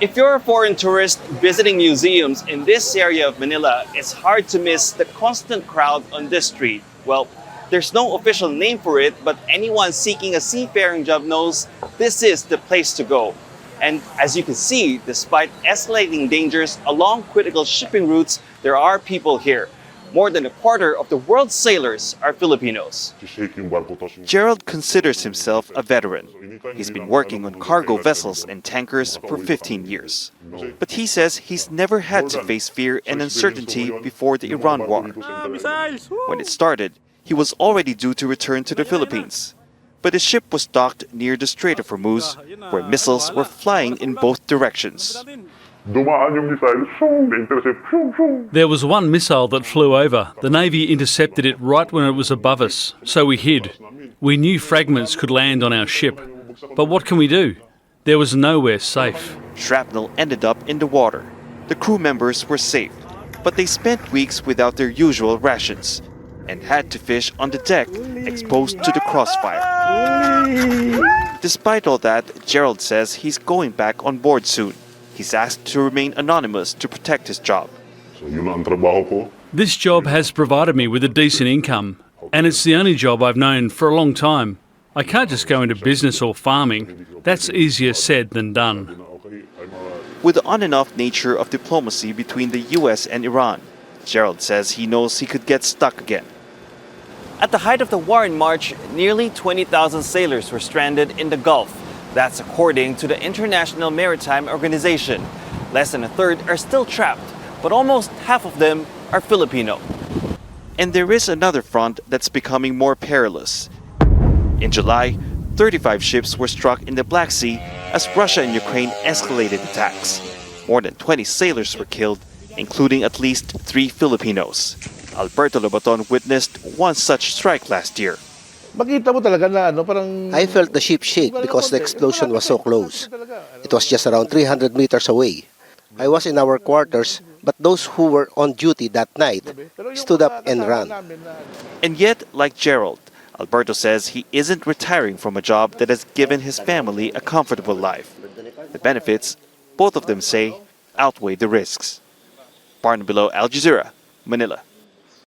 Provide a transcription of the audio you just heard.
If you're a foreign tourist visiting museums in this area of Manila, it's hard to miss the constant crowd on this street. Well, there's no official name for it, but anyone seeking a seafaring job knows this is the place to go. And as you can see, despite escalating dangers along critical shipping routes, there are people here. More than a quarter of the world's sailors are Filipinos. Gerald considers himself a veteran. He's been working on cargo vessels and tankers for 15 years. But he says he's never had to face fear and uncertainty before the Iran war. When it started, he was already due to return to the Philippines. But his ship was docked near the Strait of Hormuz, where missiles were flying in both directions. There was one missile that flew over. The Navy intercepted it right when it was above us, so we hid. We knew fragments could land on our ship. But what can we do? There was nowhere safe. Shrapnel ended up in the water. The crew members were saved, but they spent weeks without their usual rations and had to fish on the deck, exposed to the crossfire. Despite all that, Gerald says he's going back on board soon. He's asked to remain anonymous to protect his job. This job has provided me with a decent income, and it's the only job I've known for a long time. I can't just go into business or farming. That's easier said than done. With the on and off nature of diplomacy between the US and Iran, Gerald says he knows he could get stuck again. At the height of the war in March, nearly 20,000 sailors were stranded in the Gulf. That's according to the International Maritime Organization. Less than a third are still trapped, but almost half of them are Filipino. And there is another front that's becoming more perilous. In July, 35 ships were struck in the Black Sea as Russia and Ukraine escalated attacks. More than 20 sailors were killed, including at least 3 Filipinos. Alberto Lobaton witnessed one such strike last year. I felt the ship shake because the explosion was so close. It was just around 300 meters away. I was in our quarters, but those who were on duty that night stood up and ran. And yet, like Gerald, Alberto says he isn't retiring from a job that has given his family a comfortable life. The benefits, both of them say, outweigh the risks. Barnaby, Al Jazeera, Manila.